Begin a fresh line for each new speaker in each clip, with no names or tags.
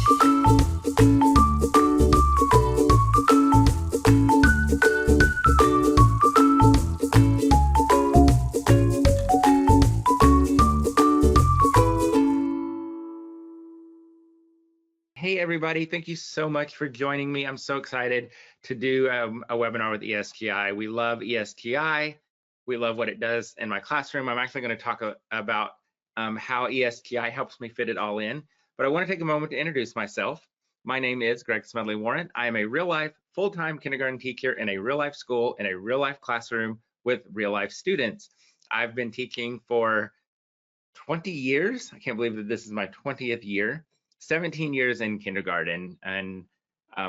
Hey everybody, thank you so much for joining me. I'm so excited to do a webinar with ESGI. We love ESGI. We love what it does in my classroom. I'm actually going to talk about how ESGI helps me fit it all in. But I want to take a moment to introduce myself. My name is Greg Smedley-Warren. I am a real-life, full-time kindergarten teacher in a real-life school, in a real-life classroom with real-life students. I've been teaching for 20 years. I can't believe that this is my 20th year. 17 years in kindergarten, and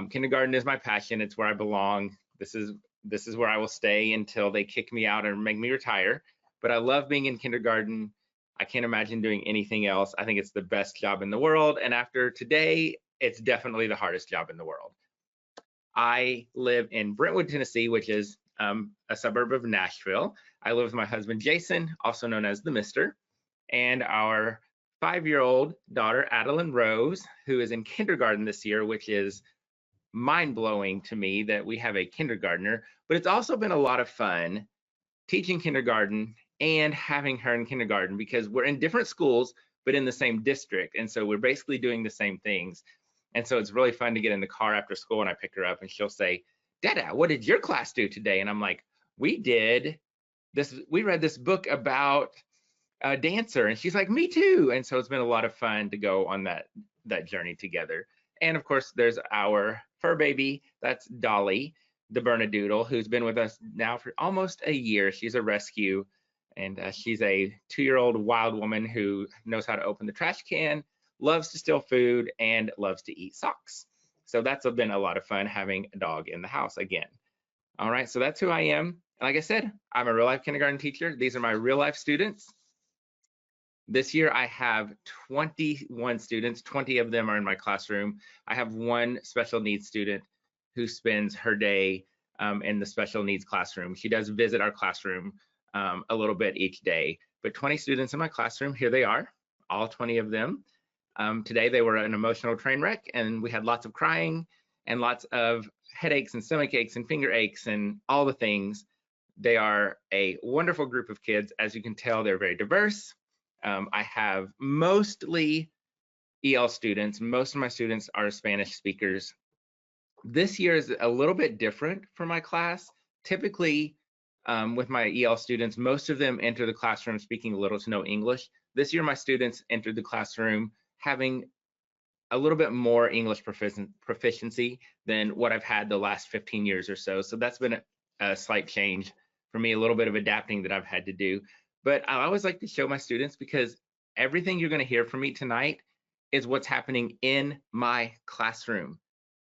kindergarten is my passion. It's where I belong. This is where I will stay until they kick me out or make me retire. But I love being in kindergarten. I can't imagine doing anything else. I think it's the best job in the world. And after today, it's definitely the hardest job in the world. I live in Brentwood, Tennessee, which is a suburb of Nashville. I live with my husband, Jason, also known as the Mister, and our 5-year-old daughter, Adelynn Rose, who is in kindergarten this year, which is mind-blowing to me that we have a kindergartner. But it's also been a lot of fun teaching kindergarten and having her in kindergarten, because we're in different schools, but in the same district. And so we're basically doing the same things. And so it's really fun to get in the car after school and I pick her up and she'll say, "Dada, what did your class do today?" And I'm like, we read this book about a dancer, and she's like, "Me too." And so it's been a lot of fun to go on that journey together. And of course, there's our fur baby, that's Dolly, the Bernedoodle, who's been with us now for almost a year. She's a rescue, and she's a 2-year-old wild woman who knows how to open the trash can, loves to steal food, and loves to eat socks. So that's been a lot of fun having a dog in the house again. All right, so that's who I am. Like I said, I'm a real life kindergarten teacher. These are my real life students. This year I have 21 students, 20 of them are in my classroom. I have one special needs student who spends her day in the special needs classroom. She does visit our classroom a little bit each day, but 20 students in my classroom, here they are, all 20 of them. Today they were an emotional train wreck, and we had lots of crying and lots of headaches and stomach aches and finger aches and all the things. They are a wonderful group of kids. As you can tell, they're very diverse. I have mostly EL students. Most of my students are Spanish speakers. This year is a little bit different for my class. Typically, with my EL students, most of them enter the classroom speaking little to no English. This year, my students entered the classroom having a little bit more English proficiency than what I've had the last 15 years or so. So that's been a slight change for me, a little bit of adapting that I've had to do. But I always like to show my students, because everything you're going to hear from me tonight is what's happening in my classroom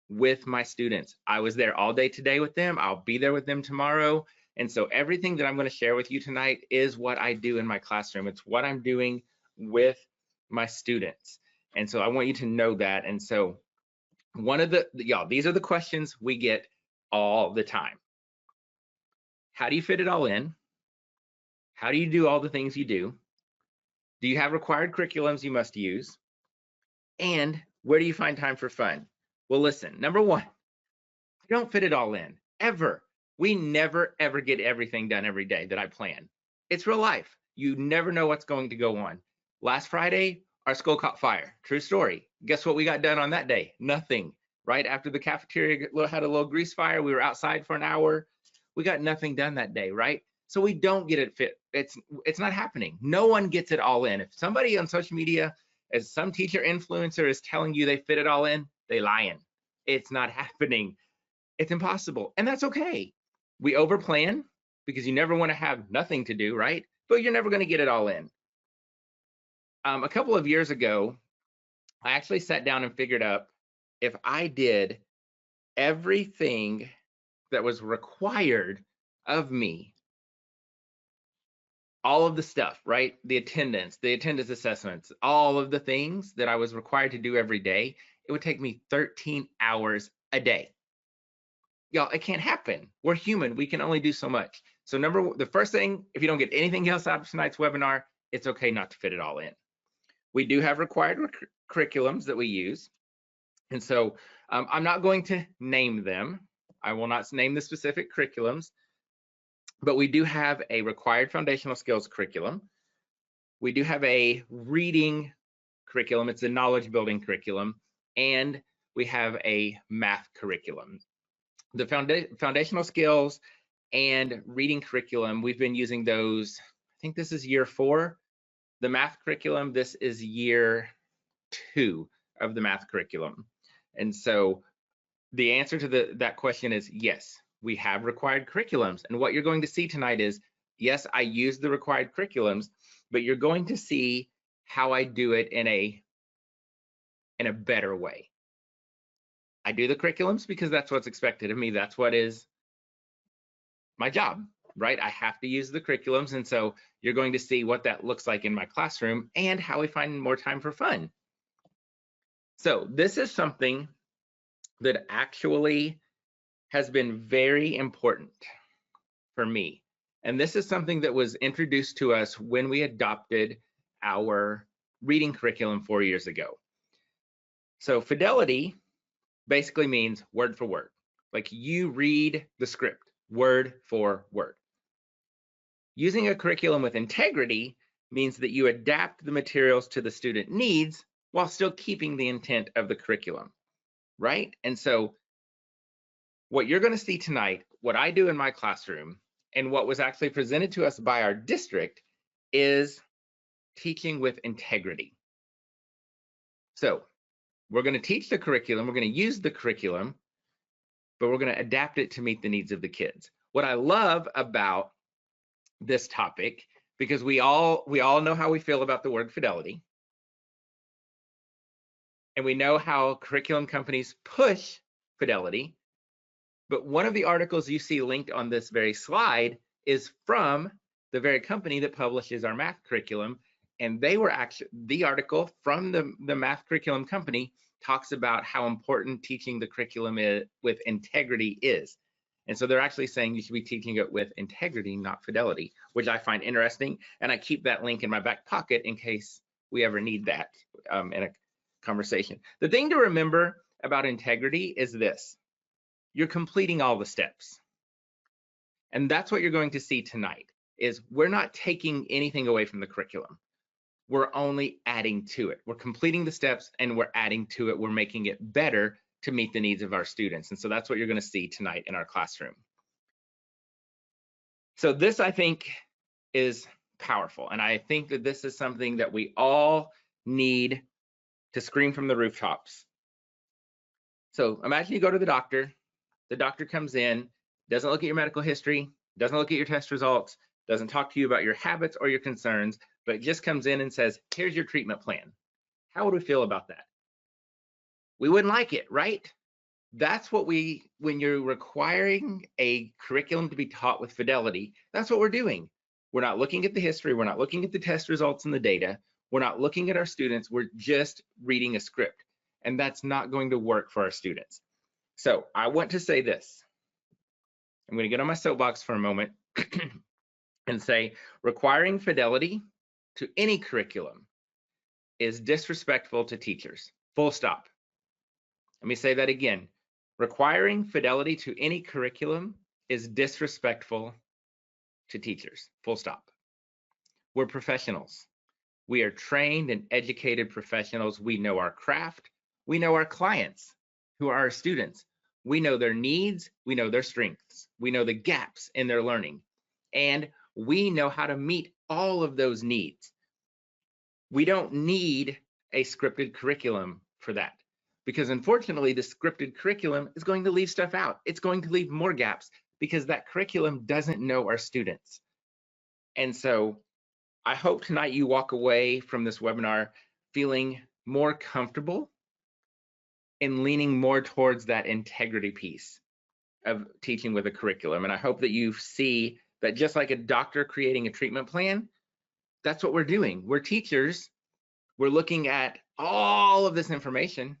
with my students. I was there all day today with them. I'll be there with them tomorrow. And so everything that I'm going to share with you tonight is what I do in my classroom. It's what I'm doing with my students. And so I want you to know that. And so these are the questions we get all the time. How do you fit it all in? How do you do all the things you do? Do you have required curriculums you must use? And where do you find time for fun? Well, listen, number one, I don't fit it all in, ever. We never, ever get everything done every day that I plan. It's real life. You never know what's going to go on. Last Friday, our school caught fire. True story. Guess what we got done on that day? Nothing. Right after the cafeteria had a little grease fire, we were outside for an hour. We got nothing done that day, right? So we don't get it fit. It's not happening. No one gets it all in. If somebody on social media, as some teacher influencer is telling you they fit it all in, they lying. It's not happening. It's impossible. And that's okay. We overplan because you never want to have nothing to do, right? But you're never going to get it all in. A couple of years ago, I actually sat down and figured out if I did everything that was required of me, all of the stuff, right? The attendance assessments, all of the things that I was required to do every day, it would take me 13 hours a day. Y'all, it can't happen. We're human. We can only do so much. So the first thing, if you don't get anything else out of tonight's webinar, it's okay not to fit it all in. We do have required curriculums that we use. And so I'm not going to name them. I will not name the specific curriculums, but we do have a required foundational skills curriculum. We do have a reading curriculum. It's a knowledge building curriculum. And we have a math curriculum. The foundational skills and reading curriculum, we've been using those, I think this is year 4. The math curriculum, this is year 2 of the math curriculum. And so the answer to that question is yes, we have required curriculums. And what you're going to see tonight is, yes, I use the required curriculums, but you're going to see how I do it in a better way. I do the curriculums because that's what's expected of me. That's what is my job, right? I have to use the curriculums. And so you're going to see what that looks like in my classroom and how we find more time for fun. So this is something that actually has been very important for me. And this is something that was introduced to us when we adopted our reading curriculum 4 years ago. So fidelity basically means word for word. Like you read the script word for word. Using a curriculum with integrity means that you adapt the materials to the student needs while still keeping the intent of the curriculum, right? And so what you're going to see tonight, what I do in my classroom, and what was actually presented to us by our district is teaching with integrity. So we're going to teach the curriculum, we're going to use the curriculum, but we're going to adapt it to meet the needs of the kids. What I love about this topic, because we all know how we feel about the word fidelity, and we know how curriculum companies push fidelity, but one of the articles you see linked on this very slide is from the very company that publishes our math curriculum, and they were actually, the article from the math curriculum company talks about how important teaching the curriculum with integrity is. And so they're actually saying you should be teaching it with integrity, not fidelity, which I find interesting. And I keep that link in my back pocket in case we ever need that in a conversation. The thing to remember about integrity is this: you're completing all the steps. And that's what you're going to see tonight, is we're not taking anything away from the curriculum. We're only adding to it. We're completing the steps and we're adding to it. We're making it better to meet the needs of our students. And so that's what you're going to see tonight in our classroom. So this, I think, is powerful. And I think that this is something that we all need to scream from the rooftops. So imagine you go to the doctor comes in, doesn't look at your medical history, doesn't look at your test results, doesn't talk to you about your habits or your concerns, but just comes in and says, here's your treatment plan. How would we feel about that? We wouldn't like it, right? That's what when you're requiring a curriculum to be taught with fidelity, that's what we're doing. We're not looking at the history, we're not looking at the test results and the data, we're not looking at our students, we're just reading a script. And that's not going to work for our students. So I want to say this. I'm going to get on my soapbox for a moment and say requiring fidelity to any curriculum is disrespectful to teachers. Full stop. Let me say that again. Requiring fidelity to any curriculum is disrespectful to teachers. Full stop. We're professionals. We are trained and educated professionals. We know our craft. We know our clients, who are our students. We know their needs. We know their strengths. We know the gaps in their learning. And we know how to meet all of those needs. We don't need a scripted curriculum for that, because unfortunately the scripted curriculum is going to leave stuff out. It's going to leave more gaps because that curriculum doesn't know our students. And so I hope tonight you walk away from this webinar feeling more comfortable and leaning more towards that integrity piece of teaching with a curriculum. And I hope that you see that just like a doctor creating a treatment plan, that's what we're doing. We're teachers. We're looking at all of this information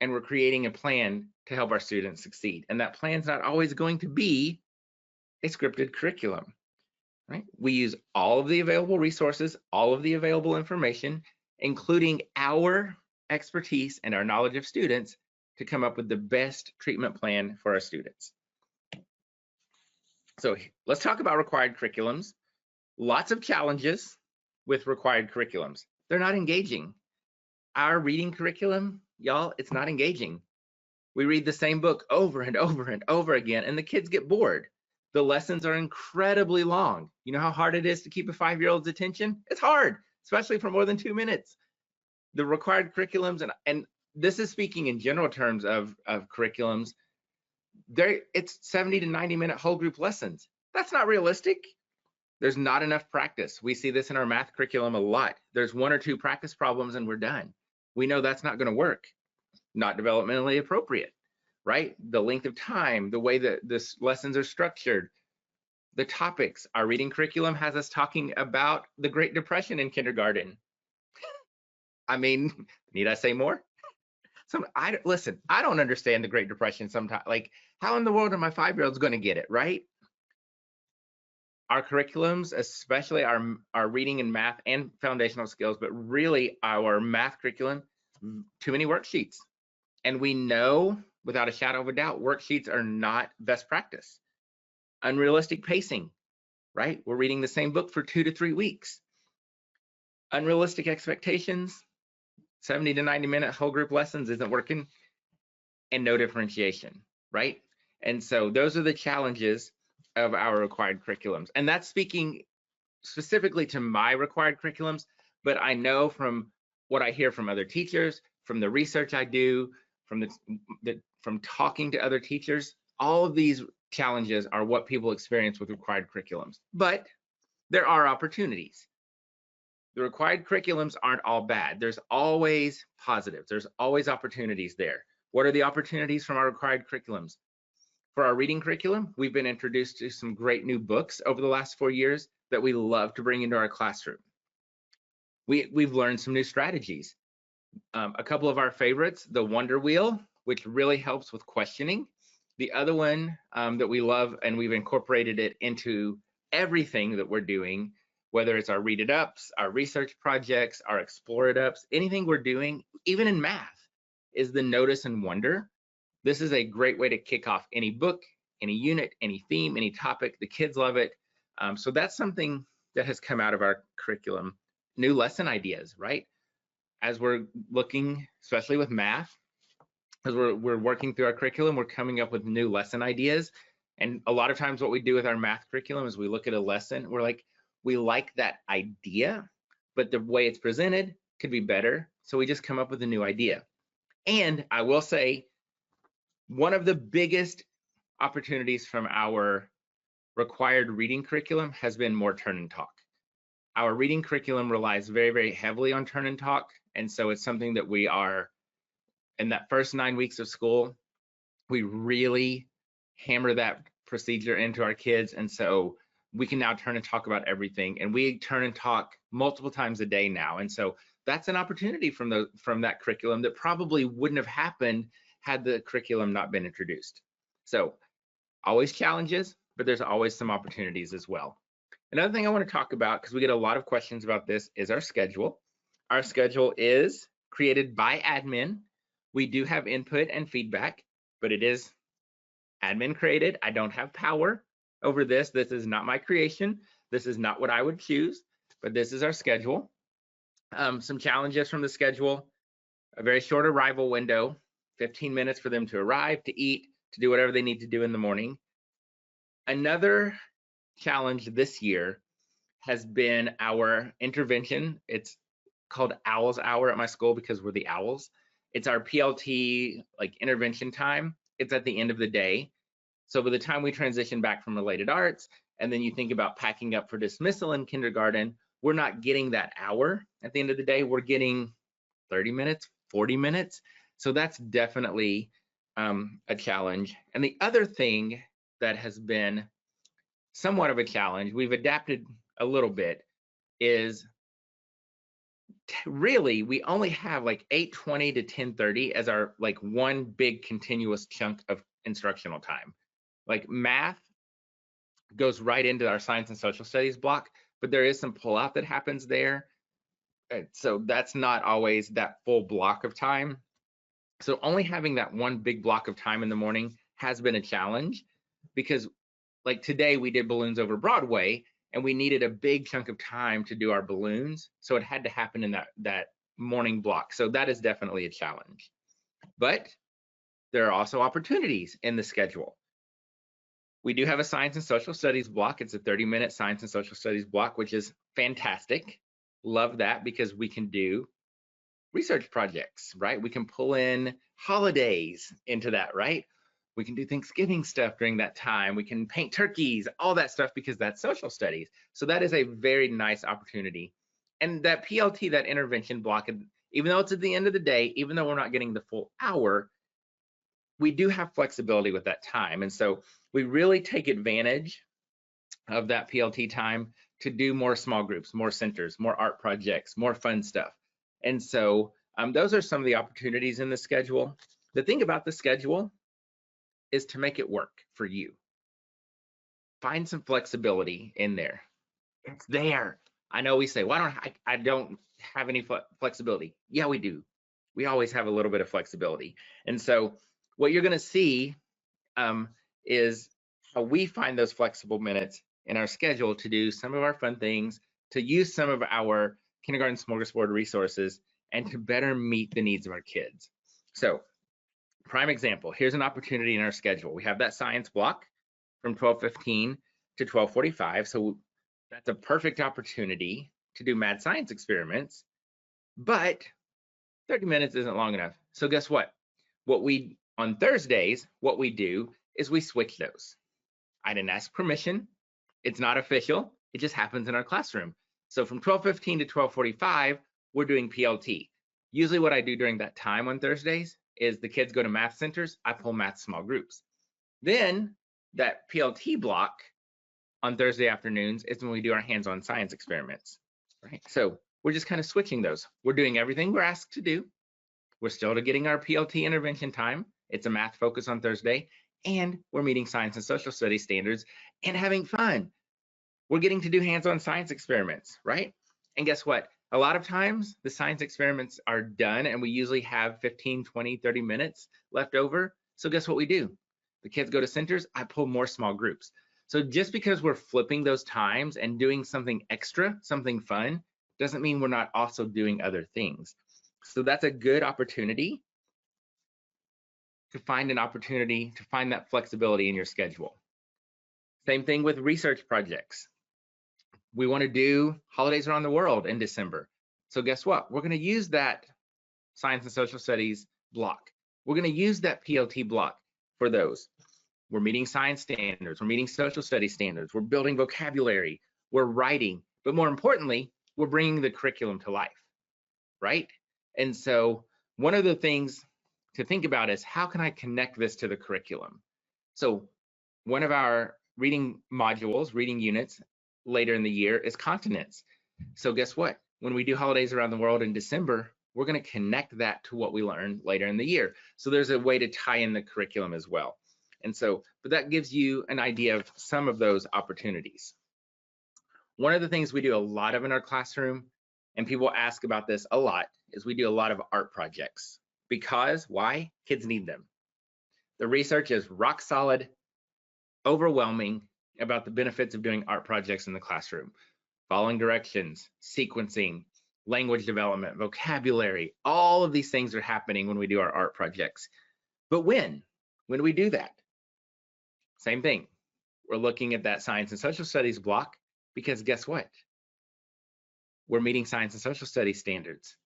and we're creating a plan to help our students succeed. And that plan's not always going to be a scripted curriculum, right? We use all of the available resources, all of the available information, including our expertise and our knowledge of students to come up with the best treatment plan for our students. So let's talk about required curriculums. Lots of challenges with required curriculums. They're not engaging. Our reading curriculum, y'all, it's not engaging. We read the same book over and over and over again, and the kids get bored. The lessons are incredibly long. You know how hard it is to keep a 5-year-old's attention? It's hard, especially for more than 2 minutes. The required curriculums, and this is speaking in general terms of curriculums, it's 70 to 90-minute whole group lessons. That's not realistic. There's not enough practice. We see this in our math curriculum a lot. There's 1 or 2 practice problems and we're done. We know that's not going to work. Not developmentally appropriate, right? The length of time, the way that this lessons are structured, the topics. Our reading curriculum has us talking about the Great Depression in kindergarten. I mean, need I say more? Listen, I don't understand the Great Depression sometimes. Like, how in the world are my 5-year-olds going to get it, right? Our curriculums, especially our reading and math and foundational skills, but really our math curriculum, too many worksheets. And we know without a shadow of a doubt, worksheets are not best practice. Unrealistic pacing, right? We're reading the same book for 2 to 3 weeks. Unrealistic expectations, 70 to 90-minute whole group lessons isn't working, and no differentiation, right? And so those are the challenges of our required curriculums. And that's speaking specifically to my required curriculums, but I know from what I hear from other teachers, from the research I do, from talking to other teachers, all of these challenges are what people experience with required curriculums. But there are opportunities. The required curriculums aren't all bad. There's always positives. There's always opportunities there. What are the opportunities from our required curriculums? For our reading curriculum, we've been introduced to some great new books over the last 4 years that we love to bring into our classroom. We've learned some new strategies. A couple of our favorites, the Wonder Wheel, which really helps with questioning. The other one that we love, and we've incorporated it into everything that we're doing, whether it's our Read It Ups, our research projects, our Explore It Ups, anything we're doing, even in math, is the Notice and Wonder. This is a great way to kick off any book, any unit, any theme, any topic. The kids love it. So that's something that has come out of our curriculum. New lesson ideas, right? As we're looking, especially with math, as we're working through our curriculum, we're coming up with new lesson ideas. And a lot of times what we do with our math curriculum is we look at a lesson, we're like, we like that idea, but the way it's presented could be better. So we just come up with a new idea. And I will say, one of the biggest opportunities from our required reading curriculum has been more turn and talk. Our reading curriculum relies very, very heavily on turn and talk. And so it's something that we are, in that first 9 weeks of school, we really hammer that procedure into our kids. And so we can now turn and talk about everything. And we turn and talk multiple times a day now. And so that's an opportunity from that curriculum that probably wouldn't have happened had the curriculum not been introduced. So always challenges, but there's always some opportunities as well. Another thing I want to talk about, because we get a lot of questions about this, is our schedule. Our schedule is created by admin. We do have input and feedback, but it is admin created. I don't have power over this. This is not my creation. This is not what I would choose, but this is our schedule. Some challenges from the schedule: a very short arrival window, 15 minutes for them to arrive, to eat, to do whatever they need to do in the morning. Another challenge this year has been our intervention. It's called Owls Hour at my school because we're the owls. It's our PLT like intervention time. It's at the end of the day. So by the time we transition back from related arts, and then you think about packing up for dismissal in kindergarten, we're not getting that hour at the end of the day. We're getting 30 minutes, 40 minutes. So that's definitely a challenge. And the other thing that has been somewhat of a challenge, we've adapted a little bit, is really we only have like 8:20 to 10:30 as our like one big continuous chunk of instructional time. Like math goes right into our science and social studies block, but there is some pullout that happens there. So that's not always that full block of time. So only having that one big block of time in the morning has been a challenge, because like today we did balloons over Broadway and we needed a big chunk of time to do our balloons. So it had to happen in that morning block. So that is definitely a challenge. But there are also opportunities in the schedule. We do have a science and social studies block. It's a 30-minute science and social studies block, which is fantastic. Love that, because we can do research projects, right? We can pull in holidays into that, right? We can do Thanksgiving stuff during that time. We can paint turkeys, all that stuff, because that's social studies. So that is a very nice opportunity. And that PLT, that intervention block, even though it's at the end of the day, even though we're not getting the full hour, we do have flexibility with that time. And so we really take advantage of that PLT time to do more small groups, more centers, more art projects, more fun stuff. And so those are some of the opportunities in the schedule. The thing about the schedule is to make it work for you. Find some flexibility in there. It's there. I know we say, well, I don't have any flexibility. Yeah, we do. We always have a little bit of flexibility. And so what you're going to see is how we find those flexible minutes in our schedule to do some of our fun things, to use some of our Kindergarten Smorgasboard resources, and to better meet the needs of our kids. So, prime example, here's an opportunity in our schedule. We have that science block from 12:15 to 12:45. So that's a perfect opportunity to do mad science experiments, but 30 minutes isn't long enough. So guess what? On Thursdays, what we do is we switch those. I didn't ask permission. It's not official. It just happens in our classroom. So from 12:15 to 12:45, we're doing PLT. Usually what I do during that time on Thursdays is the kids go to math centers. I pull math small groups. Then that PLT block on Thursday afternoons is when we do our hands-on science experiments, right? So we're just kind of switching those. We're doing everything we're asked to do. We're still getting our PLT intervention time. It's a math focus on Thursday, and we're meeting science and social studies standards and having fun. We're getting to do hands-on science experiments, right? And guess what? A lot of times the science experiments are done and we usually have 15, 20, 30 minutes left over. So guess what we do? The kids go to centers, I pull more small groups. So just because we're flipping those times and doing something extra, something fun, doesn't mean we're not also doing other things. So that's a good opportunity to find that flexibility in your schedule. Same thing with research projects. We want to do holidays around the world in December. So guess what? We're going to use that science and social studies block. We're going to use that PLT block for those. We're meeting science standards. We're meeting social studies standards. We're building vocabulary. We're writing. But more importantly, we're bringing the curriculum to life, right? And so one of the things to think about is, how can I connect this to the curriculum? So one of our reading modules, reading units later in the year is continents. So guess what? When we do holidays around the world in December, we're going to connect that to what we learn later in the year. So there's a way to tie in the curriculum as well. And so, but that gives you an idea of some of those opportunities. One of the things we do a lot of in our classroom, and people ask about this a lot, is we do a lot of art projects. Because why? Kids need them. The research is rock solid, overwhelming about the benefits of doing art projects in the classroom. Following directions, sequencing, language development, vocabulary, all of these things are happening when we do our art projects. But when do we do that? Same thing. We're looking at that science and social studies block, because guess what? We're meeting science and social studies standards.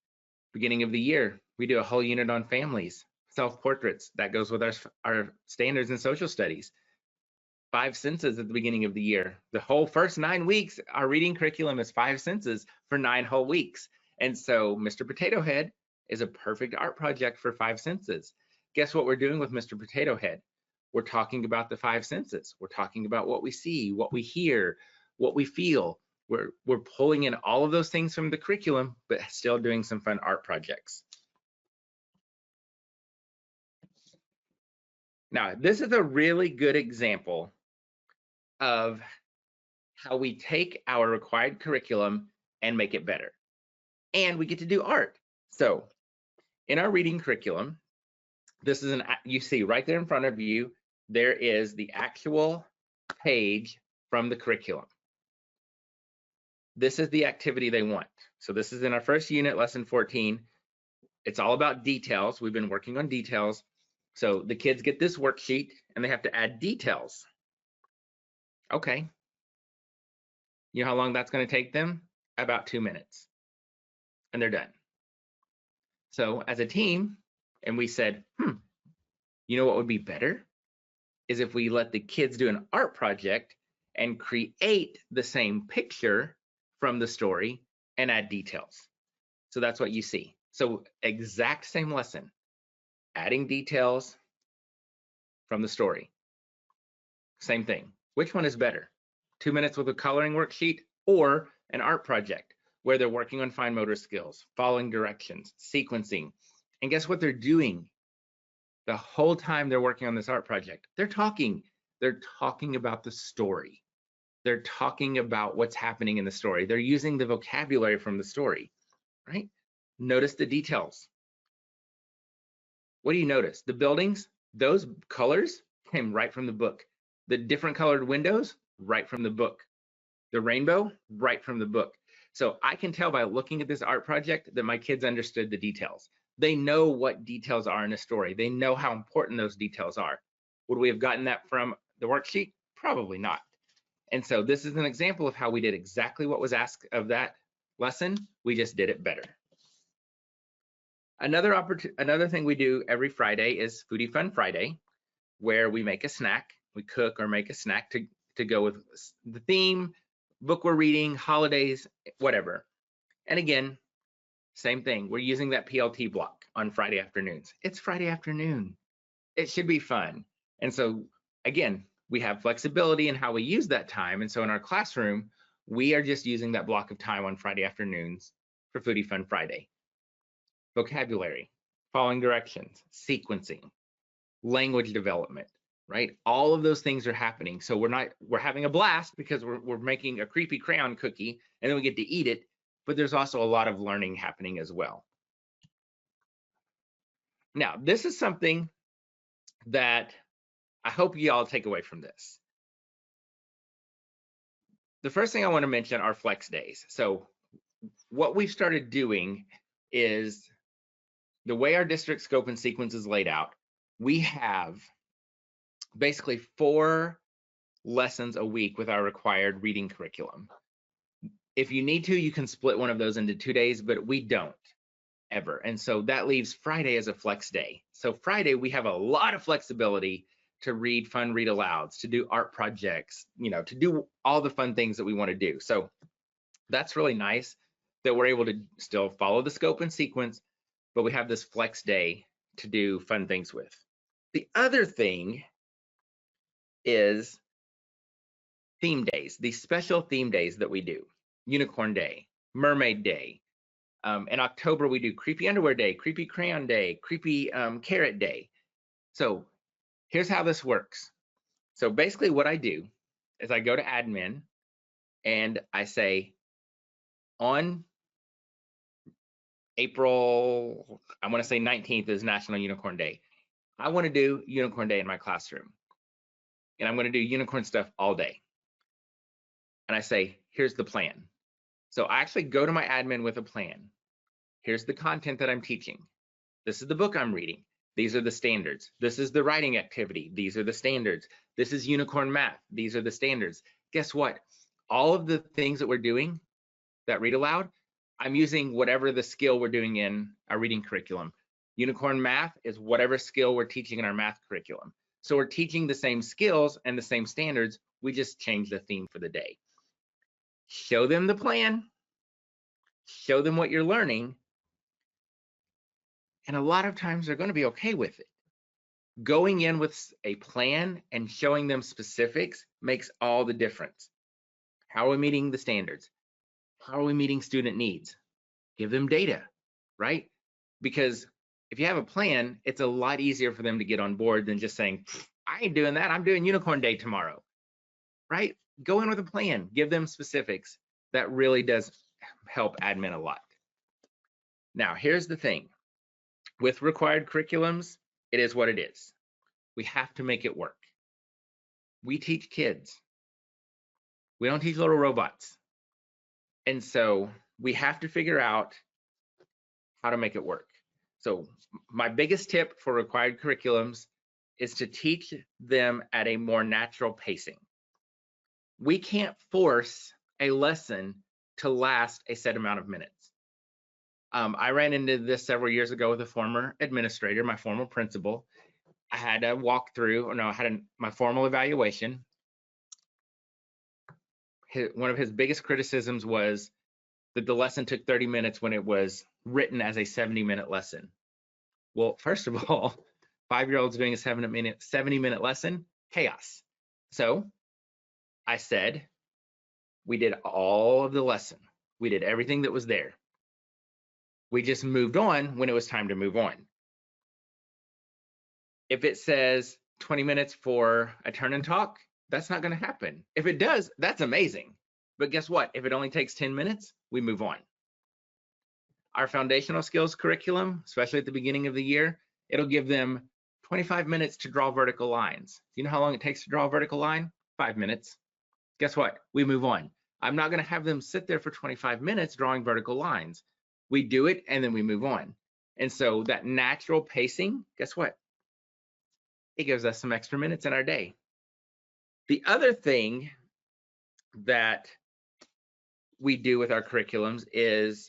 Beginning of the year, we do a whole unit on families, self-portraits. That goes with our standards in social studies. 5 senses at the beginning of the year. The whole first 9 weeks, our reading curriculum is 5 senses for 9 whole weeks. And so Mr. Potato Head is a perfect art project for 5 senses. Guess what we're doing with Mr. Potato Head? We're talking about the 5 senses. We're talking about what we see, what we hear, what we feel. We're pulling in all of those things from the curriculum, but still doing some fun art projects. Now, this is a really good example of how we take our required curriculum and make it better. and we get to do art. So in our reading curriculum, this is you see right there in front of you, there is the actual page from the curriculum. This is the activity they want. So this is in our first unit, lesson 14. It's all about details. We've been working on details. So the kids get this worksheet and they have to add details. Okay. You know how long that's going to take them? About 2 minutes. And they're done. So as a team, and we said, you know what would be better? Is if we let the kids do an art project and create the same picture from the story and add details. So that's what you see. So exact same lesson, adding details from the story. Same thing. Which one is better? 2 minutes with a coloring worksheet or an art project where they're working on fine motor skills, following directions, sequencing. And guess what they're doing? The whole time they're working on this art project, they're talking about the story. They're talking about what's happening in the story. They're using the vocabulary from the story, right? Notice the details. What do you notice? The buildings, those colors came right from the book. The different colored windows, right from the book. The rainbow, right from the book. So I can tell by looking at this art project that my kids understood the details. They know what details are in a story. They know how important those details are. Would we have gotten that from the worksheet? Probably not. And so this is an example of how we did exactly what was asked of that lesson. We just did it better. Another thing we do every Friday is Foodie Fun Friday, where we make a snack. We cook or make a snack to go with the theme, book we're reading, holidays, whatever. And again, same thing. We're using that PLT block on Friday afternoons. It's Friday afternoon. It should be fun. And so again, we have flexibility in how we use that time. And so in our classroom, we are just using that block of time on Friday afternoons for Foodie Fun Friday. Vocabulary, following directions, sequencing, language development, right? All of those things are happening. So we're having a blast because we're making a creepy crayon cookie and then we get to eat it, but there's also a lot of learning happening as well. Now, this is something that I hope you all take away from this. The first thing I want to mention are flex days. So what we've started doing is the way our district scope and sequence is laid out, we have basically 4 lessons a week with our required reading curriculum. If you need to, you can split one of those into 2 days, but we don't ever. And so that leaves Friday as a flex day. So Friday, we have a lot of flexibility to read fun read alouds, to do art projects, to do all the fun things that we want to do. So that's really nice that we're able to still follow the scope and sequence, but we have this flex day to do fun things with. The other thing is theme days, these special theme days that we do. Unicorn Day, Mermaid Day. In October, we do Creepy Underwear Day, Creepy Crayon Day, Creepy Carrot Day. So here's how this works. So basically what I do is I go to admin and I say, on April, I want to say 19th is National Unicorn Day. I want to do Unicorn Day in my classroom. And I'm going to do unicorn stuff all day. And I say, here's the plan. So I actually go to my admin with a plan. Here's the content that I'm teaching. This is the book I'm reading. These are the standards. This is the writing activity. These are the standards. This is unicorn math. These are the standards. Guess what? All of the things that we're doing that read aloud, I'm using whatever the skill we're doing in our reading curriculum. Unicorn math is whatever skill we're teaching in our math curriculum. So we're teaching the same skills and the same standards. We just change the theme for the day. Show them the plan. Show them what you're learning. And a lot of times they're going to be okay with it. Going in with a plan and showing them specifics makes all the difference. How are we meeting the standards? How are we meeting student needs? Give them data, right? Because if you have a plan, it's a lot easier for them to get on board than just saying, I ain't doing that. I'm doing Unicorn Day tomorrow, right? Go in with a plan. Give them specifics. That really does help admin a lot. Now, here's the thing. With required curriculums, it is what it is. We have to make it work. We teach kids. We don't teach little robots. And so we have to figure out how to make it work. So my biggest tip for required curriculums is to teach them at a more natural pacing. We can't force a lesson to last a set amount of minutes. I ran into this several years ago with a former administrator, my former principal. I had a walkthrough, or no, I had my formal evaluation. One of his biggest criticisms was that the lesson took 30 minutes when it was written as a 70-minute lesson. Well, first of all, 5-year-olds doing a 70-minute lesson, chaos. So I said, we did all of the lesson. We did everything that was there. We just moved on when it was time to move on. If it says 20 minutes for a turn and talk, that's not going to happen. If it does, that's amazing. But guess what? If it only takes 10 minutes, we move on. Our foundational skills curriculum, especially at the beginning of the year, it'll give them 25 minutes to draw vertical lines. You know how long it takes to draw a vertical line? 5 minutes. Guess what? We move on. I'm not going to have them sit there for 25 minutes drawing vertical lines. We do it and then we move on. And so that natural pacing, guess what? It gives us some extra minutes in our day. The other thing that we do with our curriculums is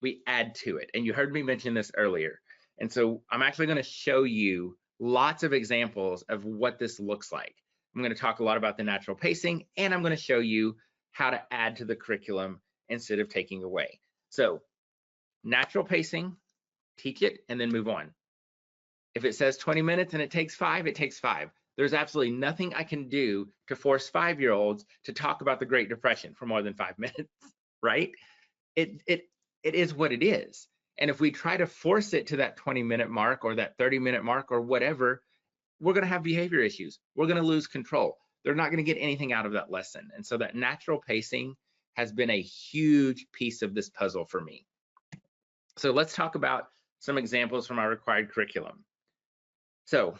we add to it. And you heard me mention this earlier. And so I'm actually going to show you lots of examples of what this looks like. I'm going to talk a lot about the natural pacing, and I'm going to show you how to add to the curriculum instead of taking away. So natural pacing, teach it, and then move on. If it says 20 minutes and it takes 5, it takes 5. There's absolutely nothing I can do to force 5-year-olds to talk about the Great Depression for more than 5 minutes, right? It is what it is. And if we try to force it to that 20-minute mark or that 30-minute mark or whatever, we're going to have behavior issues. We're going to lose control. They're not going to get anything out of that lesson. And so that natural pacing has been a huge piece of this puzzle for me. So let's talk about some examples from our required curriculum. So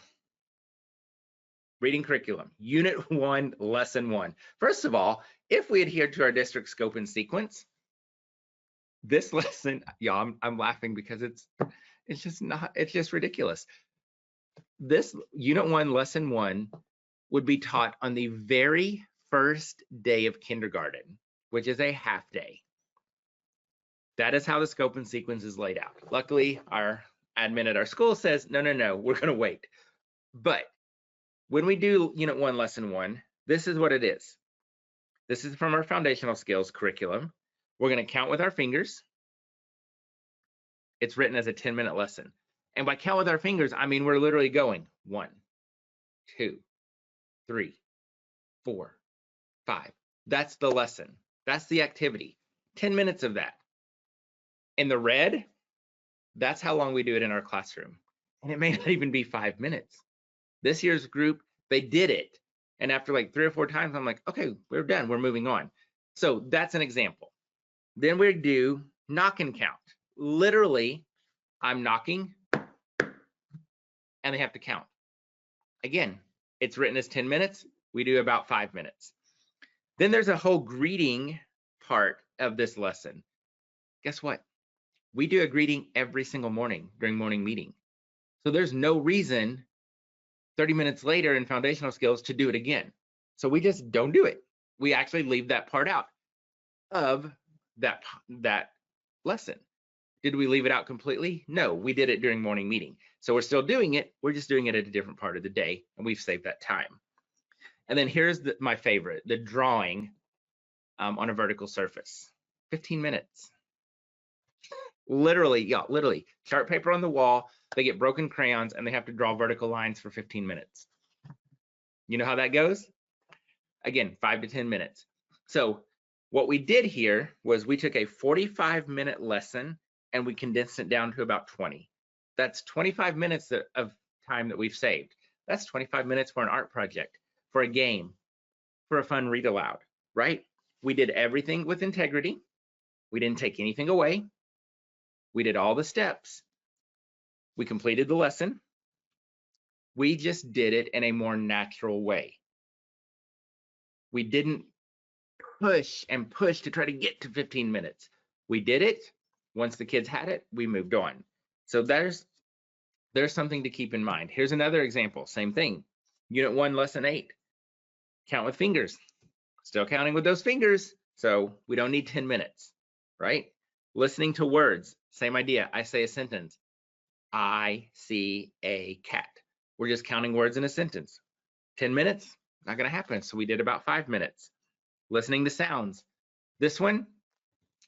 reading curriculum, Unit 1, Lesson 1. First of all, if we adhere to our district scope and sequence, this lesson, yeah, I'm laughing because it's just ridiculous. This Unit 1, Lesson 1 would be taught on the very first day of kindergarten, which is a half day. That is how the scope and sequence is laid out. Luckily, our admin at our school says, no, we're going to wait. But when we do Unit 1, Lesson 1, this is what it is. This is from our foundational skills curriculum. We're going to count with our fingers. It's written as a 10-minute lesson. And by count with our fingers, I mean we're literally going 1, 2, 3, 4, 5. That's the lesson. That's the activity. 10 minutes of that. In the red, that's how long we do it in our classroom. And it may not even be 5 minutes. This year's group, they did it. And after like 3 or 4 times, I'm like, okay, we're done. We're moving on. So that's an example. Then we do knock and count. Literally, I'm knocking and they have to count. Again, it's written as 10 minutes. We do about 5 minutes. Then there's a whole greeting part of this lesson. Guess what? We do a greeting every single morning during morning meeting. So there's no reason 30 minutes later in foundational skills to do it again. So we just don't do it. We actually leave that part out of that lesson. Did we leave it out completely? No, we did it during morning meeting. So we're still doing it. We're just doing it at a different part of the day, and we've saved that time. And then here's my favorite, the drawing on a vertical surface. 15 minutes. Literally, yeah, literally. Chart paper on the wall, they get broken crayons, and they have to draw vertical lines for 15 minutes. You know how that goes? Again, 5 to 10 minutes. So what we did here was we took a 45-minute lesson and we condensed it down to about 20. That's 25 minutes of time that we've saved. That's 25 minutes for an art project, for a game, for a fun read aloud, right? We did everything with integrity. We didn't take anything away. We did all the steps. We completed the lesson. We just did it in a more natural way. We didn't push and push to try to get to 15 minutes. We did it. Once the kids had it, we moved on. So there's something to keep in mind. Here's another example, same thing. Unit 1, lesson 8, count with fingers. Still counting with those fingers, so we don't need 10 minutes, right? Listening to words, same idea. I say a sentence. I see a cat. We're just counting words in a sentence. 10 minutes, not gonna happen, so we did about 5 minutes. Listening to sounds. This one,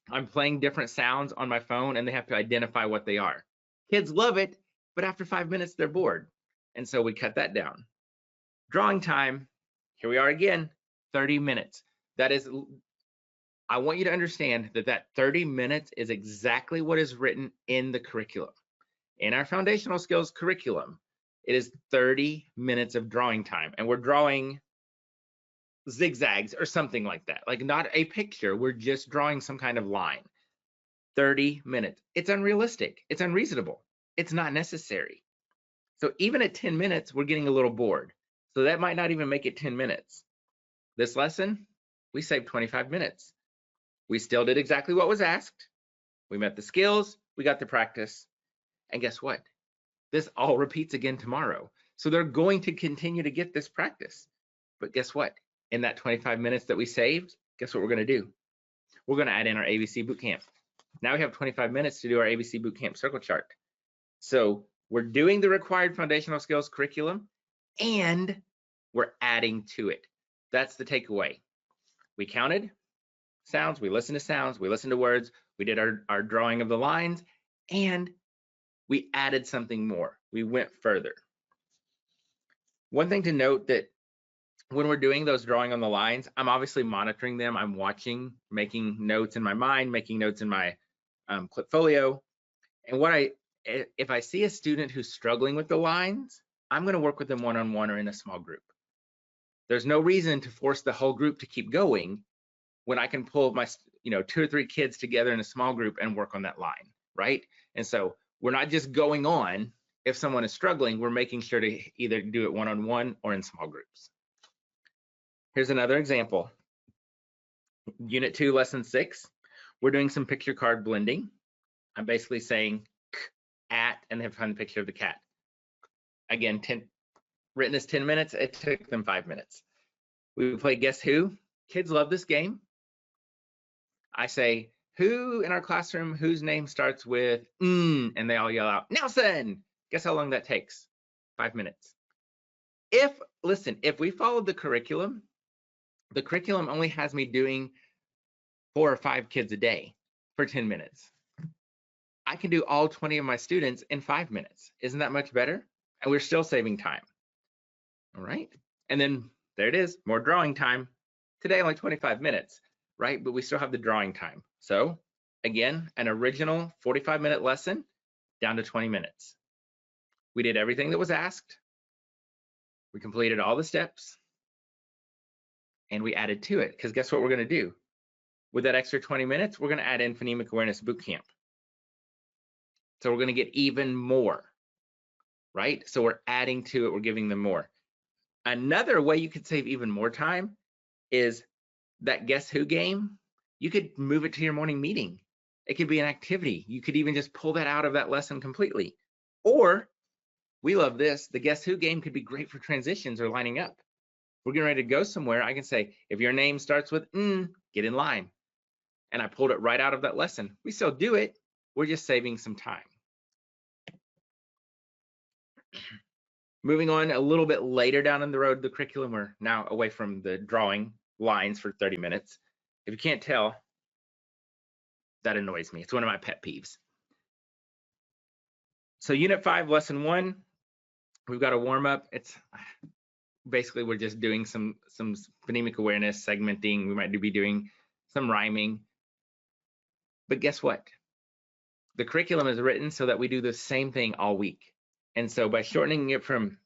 I'm playing different sounds on my phone and they have to identify what they are. Kids love it, but after 5 minutes, they're bored. And so we cut that down. Drawing time, here we are again, 30 minutes. That is, I want you to understand that 30 minutes is exactly what is written in the curriculum. In our foundational skills curriculum, it is 30 minutes of drawing time, and we're drawing zigzags or something like that, like not a picture, we're just drawing some kind of line. 30 minutes. It's unrealistic. It's unreasonable. It's not necessary. So even at 10 minutes, we're getting a little bored. So that might not even make it 10 minutes. This lesson, we saved 25 minutes. We still did exactly what was asked. We met the skills, we got the practice, and guess what? This all repeats again tomorrow. So they're going to continue to get this practice. But guess what? In that 25 minutes that we saved, guess what we're gonna do? We're gonna add in our ABC bootcamp. Now we have 25 minutes to do our ABC bootcamp circle chart. So we're doing the required foundational skills curriculum and we're adding to it. That's the takeaway. We counted sounds, we listened to sounds, we listened to words, we did our drawing of the lines, and we added something more. We went further. One thing to note that when we're doing those drawing on the lines, I'm obviously monitoring them. I'm watching, making notes in my mind, making notes in my Clipfolio. And if I see a student who's struggling with the lines, I'm going to work with them one-on-one or in a small group. There's no reason to force the whole group to keep going when I can pull my 2 or 3 kids together in a small group and work on that line, right? And so we're not just going on. If someone is struggling, we're making sure to either do it one-on-one or in small groups. Here's another example. Unit 2, lesson 6. We're doing some picture card blending. I'm basically saying at and have found the picture of the cat. Again, written as 10 minutes, it took them 5 minutes. We play Guess Who. Kids love this game. I say, who in our classroom, whose name starts with and they all yell out, Nelson. Guess how long that takes? 5 minutes. If we followed the curriculum only has me doing 4 or 5 kids a day for 10 minutes. I can do all 20 of my students in 5 minutes. Isn't that much better? And we're still saving time. All right. And then there it is, more drawing time. Today, only 25 minutes, right? But we still have the drawing time. So again, an original 45-minute lesson down to 20 minutes. We did everything that was asked. We completed all the steps. And we added to it, because guess what we're going to do? With that extra 20 minutes, we're going to add in phonemic awareness bootcamp. So we're going to get even more, right? So we're adding to it, we're giving them more. Another way you could save even more time is that Guess Who game. You could move it to your morning meeting. It could be an activity. You could even just pull that out of that lesson completely. Or, we love this, the Guess Who game could be great for transitions or lining up. We're getting ready to go somewhere, I can say, if your name starts with get in line. And I pulled it right out of that lesson. We still do it, we're just saving some time. Moving on a little bit later down in the road, the curriculum, we're now away from the drawing lines for 30 minutes. If you can't tell, that annoys me. It's one of my pet peeves. So Unit 5, Lesson 1, we've got a warm up. It's basically, we're just doing some phonemic awareness, segmenting. We might be doing some rhyming. But guess what? The curriculum is written so that we do the same thing all week. And so by shortening it from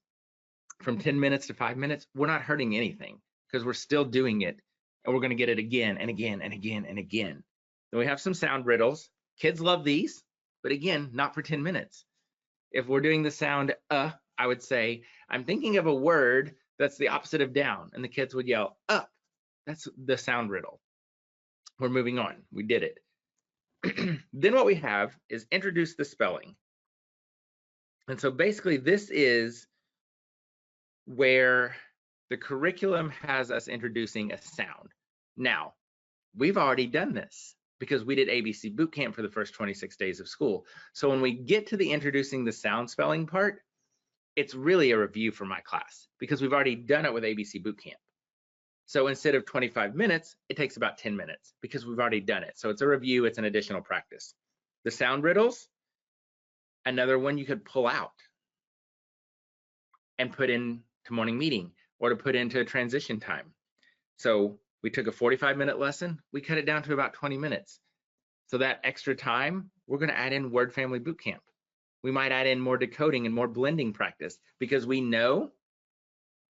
10 minutes to 5 minutes, we're not hurting anything, because we're still doing it, and we're going to get it again and again and again and again. Then we have some sound riddles. Kids love these. but again, not for 10 minutes. If we're doing the sound I would say, I'm thinking of a word that's the opposite of down, and the kids would yell up. That's the sound riddle. We're moving on. We did it. Then what we have is introduce the spelling. And so basically this is where the curriculum has us introducing a sound. Now, we've already done this because we did ABC boot camp for the first 26 days of school. So when we get to the introducing the sound spelling part, it's really a review for my class because we've already done it with ABC boot camp. So instead of 25 minutes, it takes about 10 minutes because we've already done it. So it's a review, it's an additional practice. The sound riddles, another one you could pull out and put into morning meeting or to put into transition time. So we took a 45-minute lesson, we cut it down to about 20 minutes. So that extra time, we're going to add in word family boot camp. We might add in more decoding and more blending practice because we know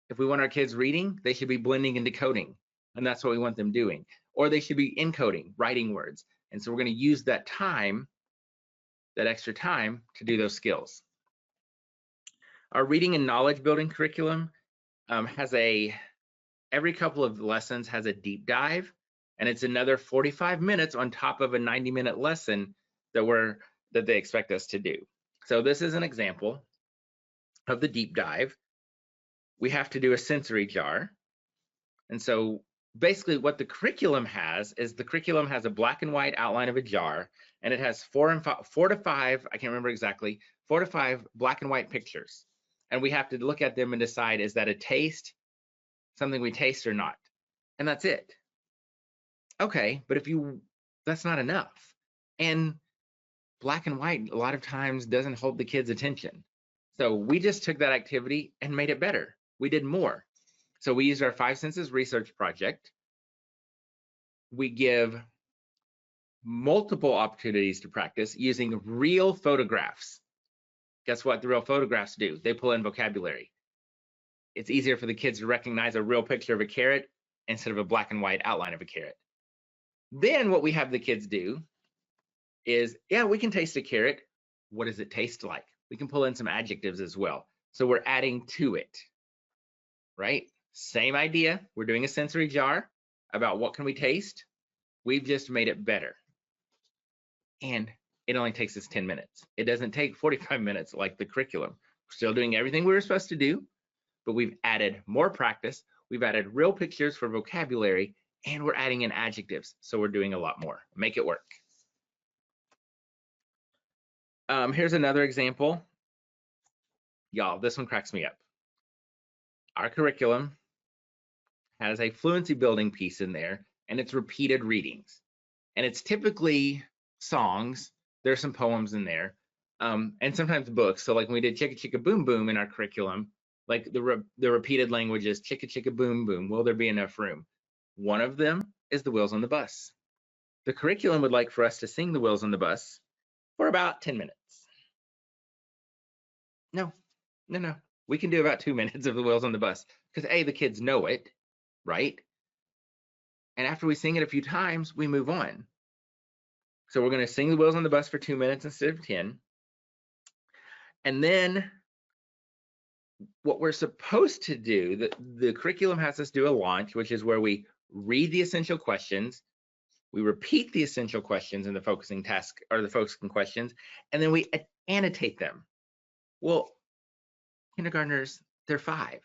if we want our kids reading, they should be blending and decoding, and that's what we want them doing. Or they should be encoding, writing words. And so we're going to use that time, that extra time, to do those skills. Our reading and knowledge building curriculum has every couple of lessons has a deep dive, and it's another 45 minutes on top of a 90-minute lesson that they expect us to do. So this is an example of the deep dive. We have to do a sensory jar. And so basically what the curriculum has is the curriculum has a black and white outline of a jar, and it has 4 to 5, I can't remember exactly, 4 to 5 black and white pictures. And we have to look at them and decide, is that a taste, something we taste or not? And that's it. Okay, but that's not enough. And black and white a lot of times doesn't hold the kids' attention. So we just took that activity and made it better. We did more. So we used our 5 senses research project. We give multiple opportunities to practice using real photographs. Guess what the real photographs do? They pull in vocabulary. It's easier for the kids to recognize a real picture of a carrot instead of a black and white outline of a carrot. Then what we have the kids do is, yeah, we can taste a carrot. What does it taste like? We can pull in some adjectives as well. So we're adding to it, right? Same idea. We're doing a sensory jar about what can we taste. We've just made it better. And it only takes us 10 minutes. It doesn't take 45 minutes like the curriculum. We're still doing everything we were supposed to do, but we've added more practice. We've added real pictures for vocabulary, and we're adding in adjectives. So we're doing a lot more. Make it work. Here's another example. Y'all, this one cracks me up. Our curriculum has a fluency building piece in there, and it's repeated readings. And it's typically songs. There's some poems in there, and sometimes books. So like when we did Chicka Chicka Boom Boom in our curriculum, like the repeated language is Chicka Chicka Boom Boom. Will there be enough room? One of them is the Wheels on the Bus. The curriculum would like for us to sing the Wheels on the Bus for about 10 minutes. No. We can do about 2 minutes of the Wheels on the Bus because A, the kids know it, right? And after we sing it a few times, we move on. So we're going to sing the Wheels on the Bus for 2 minutes instead of 10. And then what we're supposed to do, the curriculum has us do a launch, which is where we read the essential questions, we repeat the essential questions in the focusing task or the focusing questions, and then we annotate them. Well, kindergartners, they're 5.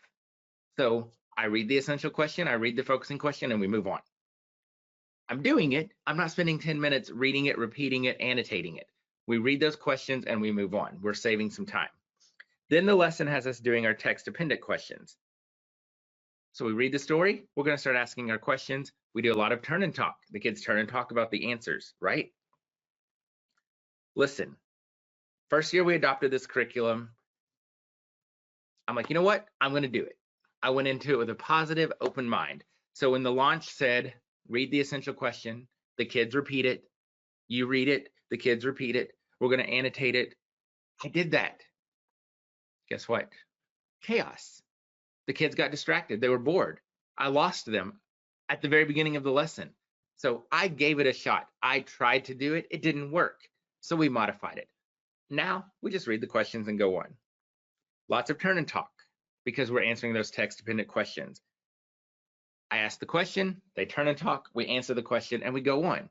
So I read the essential question, I read the focusing question, and we move on. I'm doing it. I'm not spending 10 minutes reading it, repeating it, annotating it. We read those questions and we move on. We're saving some time. Then the lesson has us doing our text dependent questions. So we read the story, we're going to start asking our questions. We do a lot of turn and talk. The kids turn and talk about the answers, right? Listen, first year we adopted this curriculum. I'm like, you know what? I'm going to do it. I went into it with a positive, open mind. So when the launch said, read the essential question, the kids repeat it, you read it, the kids repeat it, we're going to annotate it. I did that. Guess what? Chaos. The kids got distracted. They were bored. I lost them at the very beginning of the lesson. So I gave it a shot. I tried to do it. It didn't work. So we modified it. Now we just read the questions and go on. Lots of turn and talk because we're answering those text-dependent questions. I ask the question, they turn and talk, we answer the question, and we go on.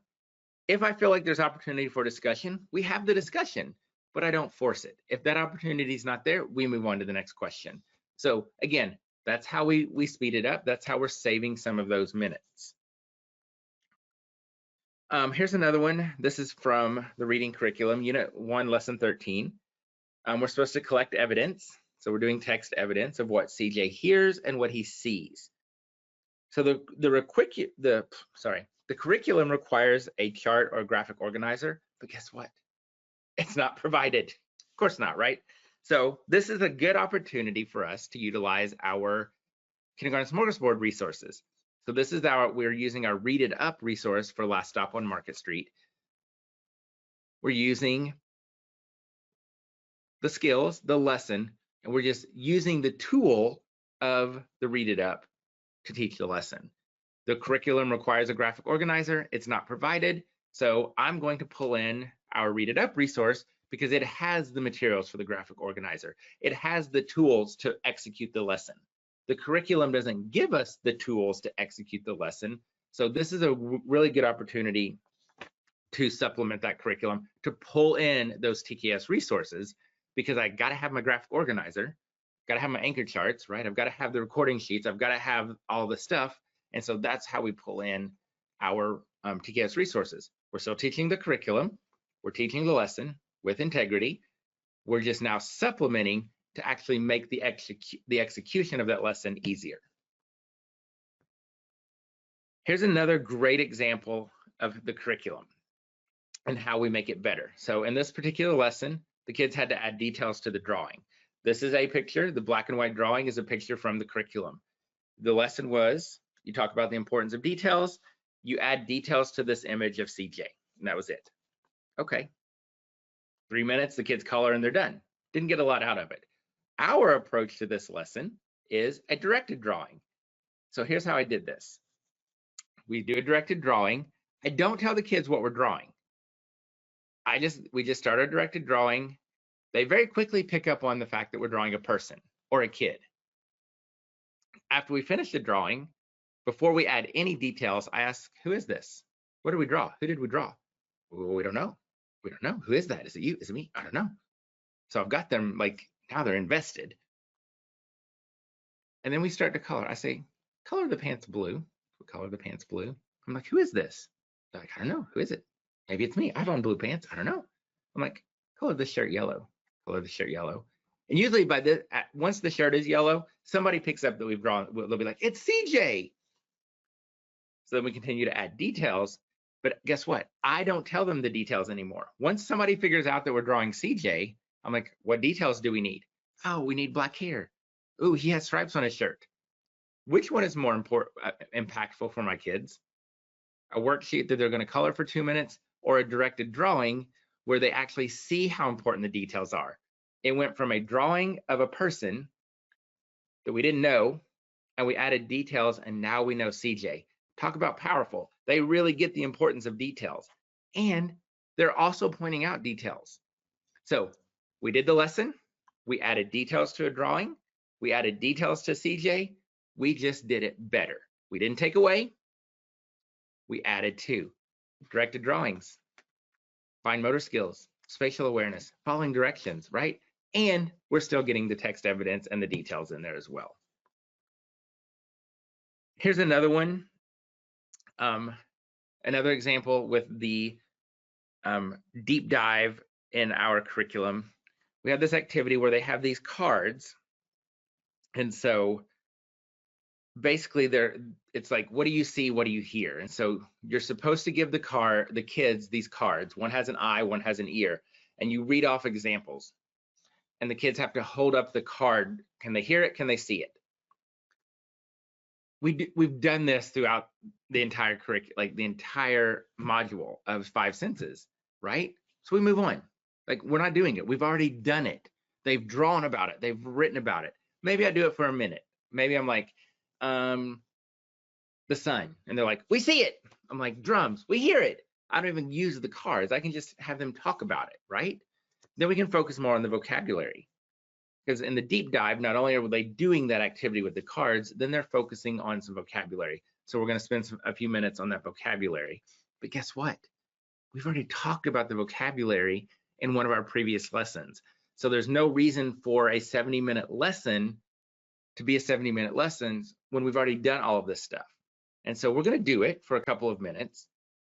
If I feel like there's opportunity for discussion, we have the discussion, but I don't force it. If that opportunity is not there, we move on to the next question. So again, that's how we speed it up. That's how we're saving some of those minutes. Here's another one. This is from the reading curriculum, Unit 1, Lesson 13. We're supposed to collect evidence. So we're doing text evidence of what CJ hears and what he sees. So the curriculum requires a chart or graphic organizer, but guess what? It's not provided. Of course not, right? So this is a good opportunity for us to utilize our Kindergarten Smorgasboard resources. So this is we're using our Read It Up resource for Last Stop on Market Street. We're using the skills, the lesson, and we're just using the tool of the Read It Up to teach the lesson. The curriculum requires a graphic organizer. It's not provided. So I'm going to pull in our Read It Up resource because it has the materials for the graphic organizer. It has the tools to execute the lesson. The curriculum doesn't give us the tools to execute the lesson. So this is a really good opportunity to supplement that curriculum, to pull in those TKS resources, because I got to have my graphic organizer, got to have my anchor charts, right? I've got to have the recording sheets. I've got to have all the stuff. And so that's how we pull in our TKS resources. We're still teaching the curriculum. We're teaching the lesson with integrity. We're just now supplementing to actually make the execution of that lesson easier. Here's another great example of the curriculum and how we make it better. So in this particular lesson, the kids had to add details to the drawing. This is a picture. The black and white drawing is a picture from the curriculum. The lesson was, you talk about the importance of details, you add details to this image of CJ, and that was it. Okay, 3 minutes, the kids color and they're done. Didn't get a lot out of it. Our approach to this lesson is a directed drawing. So here's how I did this. We do a directed drawing. I don't tell the kids what we're drawing. We just start a directed drawing. They very quickly pick up on the fact that we're drawing a person or a kid. After we finish the drawing, before we add any details, I ask, who is this? What did we draw? Who did we draw? Well, we don't know. We don't know. Who is that? Is it you? Is it me? I don't know. So I've got them, like, now they're invested. And then we start to color. I say, color the pants blue. We color the pants blue. I'm like, who is this? They're like, I don't know. Who is it? Maybe it's me. I have on blue pants. I don't know. I'm like, color this shirt yellow. Color the shirt yellow. And usually by this, once the shirt is yellow, somebody picks up that we've drawn. They'll be like, it's CJ. So then we continue to add details. But guess what? I don't tell them the details anymore. Once somebody figures out that we're drawing CJ, I'm like, what details do we need? Oh, we need black hair. Oh, he has stripes on his shirt. Which one is more impactful for my kids? A worksheet that they're going to color for 2 minutes, or a directed drawing where they actually see how important the details are? It went from a drawing of a person that we didn't know, and we added details, and now we know CJ. Talk about powerful. They really get the importance of details, and they're also pointing out details. So we did the lesson. We added details to a drawing. We added details to CJ. We just did it better. We didn't take away. We added to. Directed drawings, fine motor skills, spatial awareness, following directions, right? And we're still getting the text evidence and the details in there as well. Here's another one. Another example with the deep dive in our curriculum. We have this activity where they have these cards. And so basically it's like, what do you see? What do you hear? And so you're supposed to give the kids these cards. One has an eye, one has an ear, and you read off examples. And the kids have to hold up the card. Can they hear it? Can they see it? We've done this throughout the entire curriculum, like the entire module of 5 senses, right? So we move on. Like, we're not doing it. We've already done it. They've drawn about it. They've written about it. Maybe I do it for a minute. Maybe I'm like, the sun. And they're like, we see it. I'm like, drums, we hear it. I don't even use the cards. I can just have them talk about it, right? Then we can focus more on the vocabulary. Because in the deep dive, not only are they doing that activity with the cards, then they're focusing on some vocabulary. So we're going to spend a few minutes on that vocabulary. But guess what? We've already talked about the vocabulary in one of our previous lessons. So there's no reason for a 70-minute lesson to be a 70-minute lesson when we've already done all of this stuff. And so we're going to do it for a couple of minutes,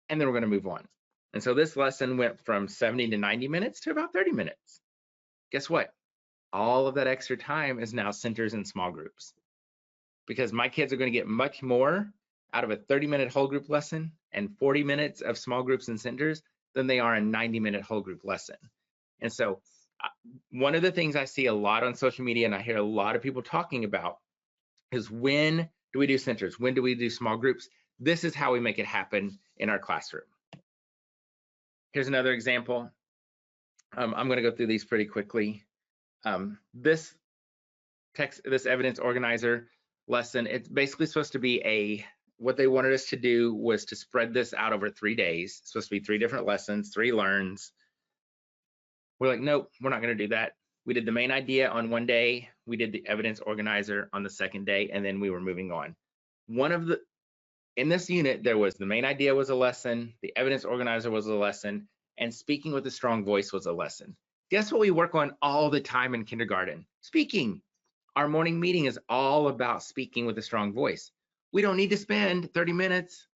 and then we're going to move on. And so this lesson went from 70 to 90 minutes to about 30 minutes. Guess what? All of that extra time is now centers and small groups, because my kids are going to get much more out of a 30-minute whole group lesson and 40 minutes of small groups and centers than they are a 90-minute whole group lesson. And so one of the things I see a lot on social media and I hear a lot of people talking about is, when do we do centers? When do we do small groups? This is how we make it happen in our classroom. Here's another example. I'm going to go through these pretty quickly. This evidence organizer lesson, it's basically supposed to be what they wanted us to do was to spread this out over 3 days. It's supposed to be 3 different lessons, 3 learns. We're like, nope, we're not going to do that. We did the main idea on one day, we did the evidence organizer on the second day, and then we were moving on. In this unit, there was the main idea was a lesson, the evidence organizer was a lesson, and speaking with a strong voice was a lesson. Guess what we work on all the time in kindergarten? Speaking. Our morning meeting is all about speaking with a strong voice. We don't need to spend 30 minutes